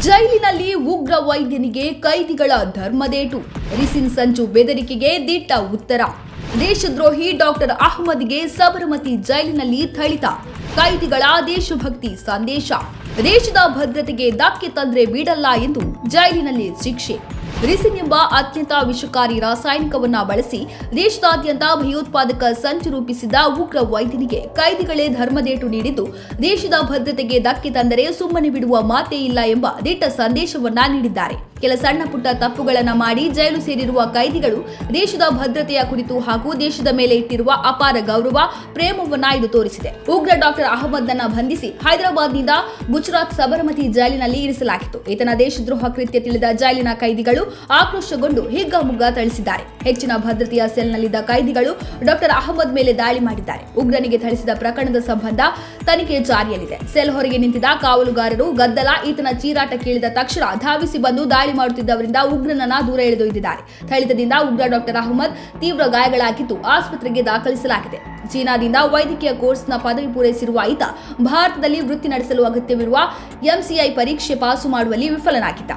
ಜೈಲಿನಲ್ಲಿ ಉಗ್ರ ವೈದ್ಯನಿಗೆ ಕೈದಿಗಳ ಧರ್ಮದೇಟು. ರಿಸಿನ್ ಸಂಚು ಬೆದರಿಕೆಗೆ ದಿಟ್ಟ ಉತ್ತರ. ದೇಶದ್ರೋಹಿ ಡಾಕ್ಟರ್ ಅಹ್ಮದ್ಗೆ ಸಬರಮತಿ ಜೈಲಿನಲ್ಲಿ ಥಳಿತ. ಕೈದಿಗಳ ದೇಶಭಕ್ತಿ ಸಂದೇಶ. ದೇಶದ ಭದ್ರತೆಗೆ ಧಕ್ಕೆ ತಂದ್ರೆ ಬಿಡಲ್ಲ ಎಂದು ಜೈಲಿನಲ್ಲಿ ಶಿಕ್ಷೆ. ರಿಸಿನ್ ಎಂಬ ಅತ್ಯಂತ ವಿಷಕಾರಿ ರಾಸಾಯನಿಕವನ್ನ ಬಳಸಿ ದೇಶದಾದ್ಯಂತ ಭಯೋತ್ಪಾದಕ ಸಂಚು ರೂಪಿಸಿದ್ದ ಉಗ್ರ ವೈದ್ಯನಿಗೆ ಕೈದಿಗಳೇ ಧರ್ಮದೇಟು ನೀಡಿದ್ದು, ದೇಶದ ಭದ್ರತೆಗೆ ಧಕ್ಕೆ ತಂದರೆ ಸುಮ್ಮನೆ ಬಿಡುವ ಮಾತೇ ಇಲ್ಲ ಎಂಬ ದಿಟ್ಟ ಸಂದೇಶವನ್ನ ನೀಡಿದ್ದಾರೆ. ಕೆಲ ಸಣ್ಣ ಪುಟ್ಟ ತಪ್ಪುಗಳನ್ನ ಮಾಡಿ ಜೈಲು ಸೇರಿರುವ ಕೈದಿಗಳು ದೇಶದ ಭದ್ರತೆಯ ಕುರಿತು ಹಾಗೂ ದೇಶದ ಮೇಲೆ ಇಟ್ಟಿರುವ ಅಪಾರ ಗೌರವ, ಪ್ರೇಮವನ್ನ ಇದು ತೋರಿಸಿದೆ. ಉಗ್ರ ಡಾಕ್ಟರ್ ಅಹ್ಮದ್ನನ್ನ ಬಂಧಿಸಿ ಹೈದರಾಬಾದ್ನಿಂದ ಗುಜರಾತ್ ಸಬರಮತಿ ಜೈಲಿನಲ್ಲಿ ಇರಿಸಲಾಗಿತ್ತು. ಈತನ ದೇಶದ್ರೋಹ ಕೃತ್ಯ ತಿಳಿದ ಜೈಲಿನ ಕೈದಿಗಳು ಆಕ್ರೋಶಗೊಂಡು ಹಿಗ್ಗಾಮುಗ್ಗಾ ಥಳಿಸಿದ್ದಾರೆ. ಹೆಚ್ಚಿನ ಭದ್ರತೆಯ ಸೆಲ್ನಲ್ಲಿದ್ದ ಕೈದಿಗಳು ಡಾಕ್ಟರ್ ಅಹ್ಮದ್ ಮೇಲೆ ದಾಳಿ ಮಾಡಿದ್ದಾರೆ. ಉಗ್ರನಿಗೆ ಥಳಿಸಿದ ಪ್ರಕರಣದ ಸಂಬಂಧ ತನಿಖೆ ಜಾರಿಯಲ್ಲಿದೆ. ಸೆಲ್ ಹೊರಗೆ ನಿಂತಿದ್ದ ಕಾವಲುಗಾರರು ಗದ್ದಲ, ಈತನ ಚೀರಾಟ ಕೇಳಿದ ತಕ್ಷಣ ಧಾವಿಸಿ ಬಂದು ದಾಳಿ ಮಾಡುತ್ತಿದ್ದವರಿಂದ ಉಗ್ರನನ್ನ ದೂರ ಎಳೆದೊಯ್ದಿದ್ದಾರೆ. ಥಳಿತದಿಂದ ಉಗ್ರ ಡಾಕ್ಟರ್ ಅಹ್ಮದ್ ತೀವ್ರ ಗಾಯಗಳಾಗಿದ್ದು ಆಸ್ಪತ್ರೆಗೆ ದಾಖಲಿಸಲಾಗಿದೆ. ಚೀನಾದಿಂದ ವೈದ್ಯಕೀಯ ಕೋರ್ಸ್ನ ಪದವಿ ಪೂರೈಸಿರುವ ಈತ ಭಾರತದಲ್ಲಿ ವೃತ್ತಿ ನಡೆಸಲು ಅಗತ್ಯವಿರುವ ಎಂಸಿಐ ಪರೀಕ್ಷೆ ಪಾಸು ಮಾಡುವಲ್ಲಿ ವಿಫಲನಾಗಿದ್ದ.